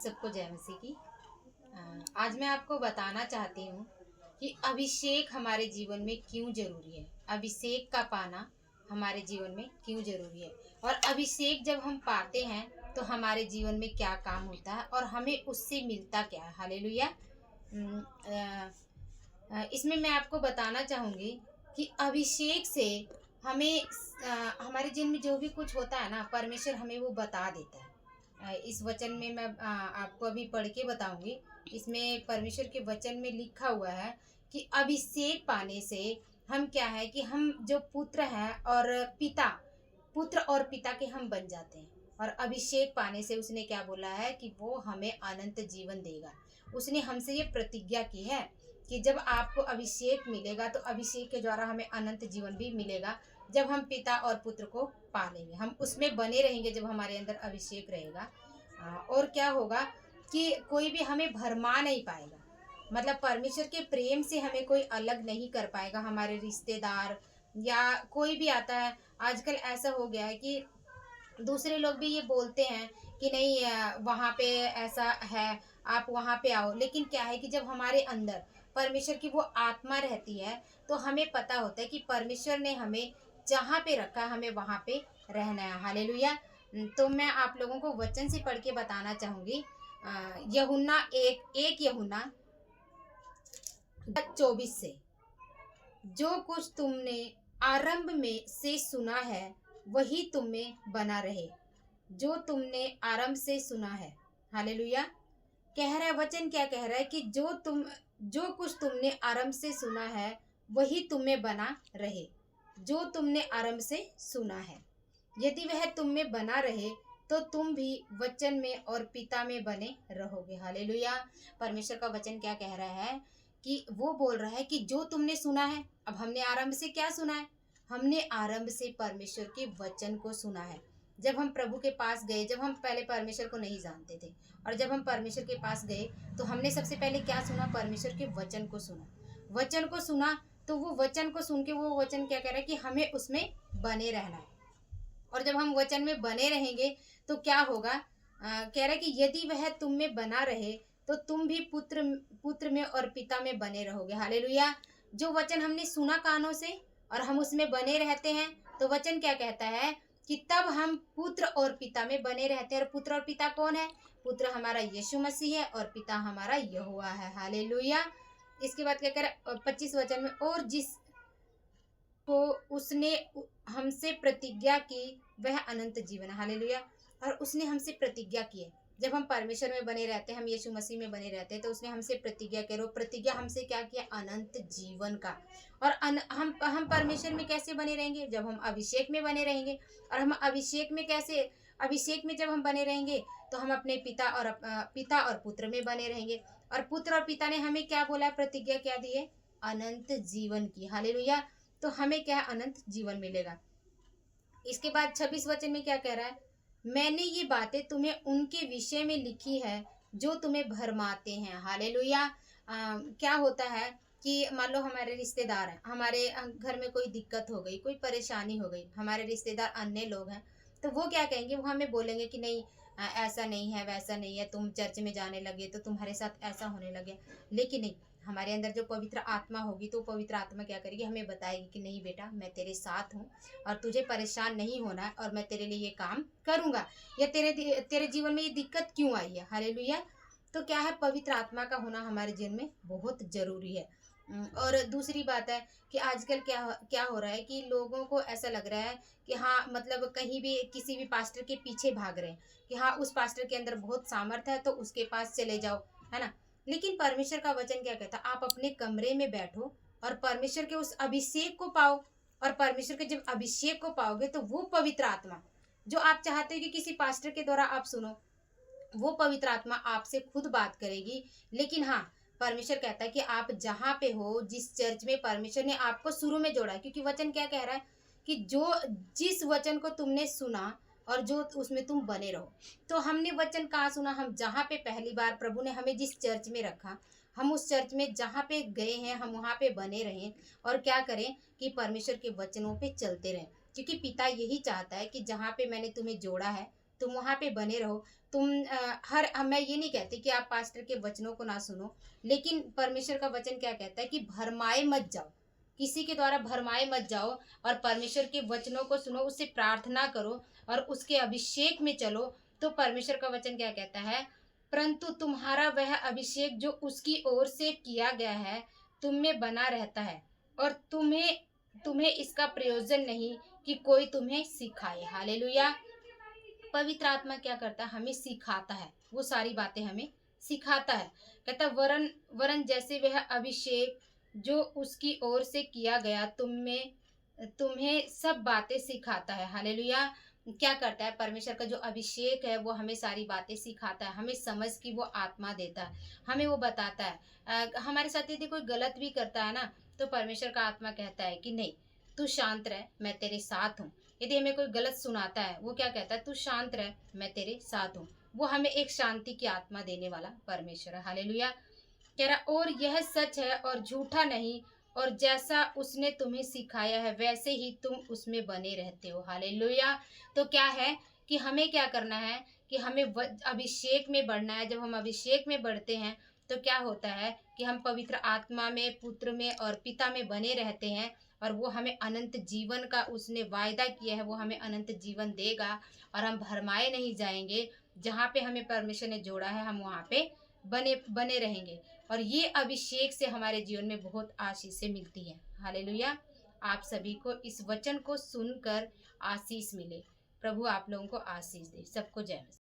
सबको जय मसीह की। आज मैं आपको बताना चाहती हूँ कि अभिषेक हमारे जीवन में क्यों जरूरी है। अभिषेक का पाना हमारे जीवन में क्यों जरूरी है और अभिषेक जब हम पाते हैं तो हमारे जीवन में क्या काम होता है और हमें उससे मिलता क्या है। हालेलुया। इसमें मैं आपको बताना चाहूँगी कि अभिषेक से हमें हमारे जीवन में जो भी कुछ होता है ना, परमेश्वर हमें वो बता देता है। इस वचन में मैं आपको अभी पढ़ के बताऊंगी। इसमें परमेश्वर के वचन में लिखा हुआ है कि अभिषेक पाने से हम क्या है कि हम जो पुत्र हैं और पिता, पुत्र और पिता के हम बन जाते हैं। और अभिषेक पाने से उसने क्या बोला है कि वो हमें अनंत जीवन देगा। उसने हमसे ये प्रतिज्ञा की है कि जब आपको अभिषेक मिलेगा तो अभिषेक के द्वारा हमें अनंत जीवन भी मिलेगा। जब हम पिता और पुत्र को पालेंगे, हम उसमें बने रहेंगे, जब हमारे अंदर अभिषेक रहेगा। और क्या होगा कि कोई भी हमें भरमा नहीं पाएगा। मतलब परमेश्वर के प्रेम से हमें कोई अलग नहीं कर पाएगा। हमारे रिश्तेदार या कोई भी आता है, आजकल ऐसा हो गया है कि दूसरे लोग भी ये बोलते हैं कि नहीं वहाँ पे ऐसा है, आप वहाँ पे आओ। लेकिन क्या है कि जब हमारे अंदर परमेश्वर की वो आत्मा रहती है तो हमें पता होता है कि परमेश्वर ने हमें जहाँ पे रखा है हमें वहाँ पे रहना है। हालेलुया। तो मैं आप लोगों को वचन से पढ़ के बताना चाहूँगी। यूहन्ना 1 यूहन्ना 24 से, जो कुछ तुमने आरंभ में से सुना है वही तुम में बना रहे। जो तुमने आरंभ से सुना है। हालेलुया। कह रहा है वचन, क्या कह रहा है कि जो कुछ तुमने आरंभ से सुना है वही तुम में बना रहे। जो तुमने आरंभ से सुना है, यदि वह तुम में बना रहे तो तुम भी वचन में और पिता में बने रहोगे। हालेलुया। परमेश्वर का वचन क्या कह रहा है कि वो बोल रहा है कि जो तुमने सुना है। अब हमने आरंभ से क्या सुना है? हमने आरंभ से परमेश्वर के वचन को सुना है। जब हम प्रभु के पास गए, जब हम पहले परमेश्वर को नहीं जानते थे और जब हम परमेश्वर के पास गए तो हमने सबसे पहले क्या सुना? परमेश्वर के वचन को सुना। वचन को सुना तो वो वचन को सुन के वो वचन क्या कह रहा है कि हमें उसमें बने रहना है। और जब हम वचन में बने रहेंगे तो क्या होगा? कह रहा है कि यदि वह तुम में बना रहे तो तुम भी पुत्र में और पिता में बने रहोगे। हालेलुया। जो वचन हमने सुना कानों से और हम उसमें बने रहते हैं तो वचन क्या कहता है कि तब हम पुत्र और पिता में बने रहते हैं। और पुत्र और पिता कौन है? पुत्र हमारा यीशु मसीह है और पिता हमारा यहोवा है। हालेलुया। इसके बाद क्या कह रहा है 25 वचन में, और जिस को उसने हमसे प्रतिज्ञा की वह अनंत जीवन है। हालेलुया। और उसने हमसे प्रतिज्ञा की है। जब हम परमेश्वर में बने रहते हैं, हम यीशु मसीह में बने रहते हैं तो उसने हमसे प्रतिज्ञा करो। प्रतिज्ञा हमसे क्या किया? अनंत जीवन का। और हम परमेश्वर में कैसे बने रहेंगे? जब हम अभिषेक में बने रहेंगे। और हम अभिषेक में कैसे? अभिषेक में जब हम बने रहेंगे तो हम अपने पिता और पुत्र में बने रहेंगे। और पुत्र और पिता ने हमें क्या बोला? प्रतिज्ञा क्या दी है? अनंत जीवन की। हालेलुया। तो हमें क्या है? अनंत जीवन मिलेगा। इसके बाद 26 वचन में क्या कह रहा है? मैंने ये बातें तुम्हें उनके विषय में लिखी है जो तुम्हें भरमाते हैं। हालेलुया। क्या होता है कि मान लो हमारे रिश्तेदार हैं, हमारे घर में कोई दिक्कत हो गई, कोई परेशानी हो गई, हमारे रिश्तेदार अन्य लोग हैं, तो वो क्या कहेंगे? वो हमें बोलेंगे कि नहीं ऐसा नहीं है, वैसा नहीं है, तुम चर्च में जाने लगे तो तुम्हारे साथ ऐसा होने लगे। लेकिन नहीं, हमारे अंदर जो पवित्र आत्मा होगी तो पवित्र आत्मा क्या करेगी? हमें बताएगी कि नहीं बेटा, मैं तेरे साथ हूँ और तुझे परेशान नहीं होना है और मैं तेरे लिए ये काम करूँगा। या तेरे जीवन में ये दिक्कत क्यों आई है? हालेलुया। तो क्या है? पवित्र आत्मा का होना हमारे जीवन में बहुत ज़रूरी है। और दूसरी बात है कि आजकल क्या क्या हो रहा है कि लोगों को ऐसा लग रहा है कि हाँ, मतलब कहीं भी किसी भी पास्टर के पीछे भाग रहे हैं कि हाँ, उस पास्टर के अंदर बहुत सामर्थ है तो उसके पास चले जाओ, है ना। लेकिन परमेश्वर का वचन क्या कहता है? आप अपने कमरे में बैठो और परमेश्वर के उस अभिषेक को पाओ। और परमेश्वर के जब अभिषेक को पाओगे तो वो पवित्र आत्मा जो आप चाहते हो कि किसी पास्टर के द्वारा आप सुनो, वो पवित्र आत्मा आपसे खुद बात करेगी। लेकिन हाँ, परमेश्वर कहता है कि आप जहाँ पे हो, जिस चर्च में परमेश्वर ने आपको शुरू में जोड़ा है, क्योंकि वचन क्या कह रहा है कि जो जिस वचन को तुमने सुना और जो उसमें तुम बने रहो। तो हमने वचन कहाँ सुना? हम जहाँ पे पहली बार प्रभु ने हमें जिस चर्च में रखा, हम उस चर्च में जहाँ पे गए हैं हम वहाँ पे बने रहें और क्या करें कि परमेश्वर के वचनों पे चलते रहें। क्योंकि पिता यही चाहता है कि जहाँ पे मैंने तुम्हें जोड़ा है तुम वहाँ पे बने रहो। तुम मैं ये नहीं कहती कि आप पास्टर के वचनों को ना सुनो, लेकिन परमेश्वर का वचन क्या कहता है कि भरमाए मत जाओ, किसी के द्वारा भरमाए मत जाओ, और परमेश्वर के वचनों को सुनो, उससे प्रार्थना करो और उसके अभिषेक में चलो। तो परमेश्वर का वचन क्या कहता है, परंतु तुम्हारा वह अभिषेक जो उसकी ओर से किया गया है तुम में बना रहता है, और तुम्हें तुम्हें इसका प्रयोजन नहीं कि कोई तुम्हें सिखाए। हालेलुया। पवित्र आत्मा क्या करता है, हमें सिखाता है, वो सारी बातें हमें सिखाता है। कहता है वरन वरन जैसे वह अभिषेक जो उसकी ओर से किया गया तुम्हें सब बातें सिखाता है। हालेलुया। क्या करता है, परमेश्वर का जो अभिषेक है वो हमें सारी बातें सिखाता है, हमें समझ की वो आत्मा देता है, हमें वो बताता है। हमारे साथ यदि कोई गलत भी करता है ना, तो परमेश्वर का आत्मा कहता है कि नहीं, तू शांत रह, मैं तेरे साथ हूँ। यदि हमें कोई गलत सुनाता है, वो क्या कहता है, तू शांत रह, मैं तेरे साथ हूँ। वो हमें एक शांति की आत्मा देने वाला परमेश्वर है। हालेलुया। कह रहा और यह सच है और झूठा नहीं, और जैसा उसने तुम्हें सिखाया है वैसे ही तुम उसमें बने रहते हो। हालेलुया। तो क्या है कि हमें क्या करना है कि हमें अभिषेक में बढ़ना है। जब हम अभिषेक में बढ़ते हैं तो क्या होता है कि हम पवित्र आत्मा में, पुत्र में और पिता में बने रहते हैं, और वो हमें अनंत जीवन का उसने वायदा किया है, वो हमें अनंत जीवन देगा, और हम भरमाए नहीं जाएंगे। जहाँ पे हमें परमेश्वर ने जोड़ा है हम वहाँ पे बने बने रहेंगे, और ये अभिषेक से हमारे जीवन में बहुत आशीषें मिलती हैं। हालेलुया। आप सभी को इस वचन को सुनकर आशीष मिले। प्रभु आप लोगों को आशीष दे। सबको जय मसीह।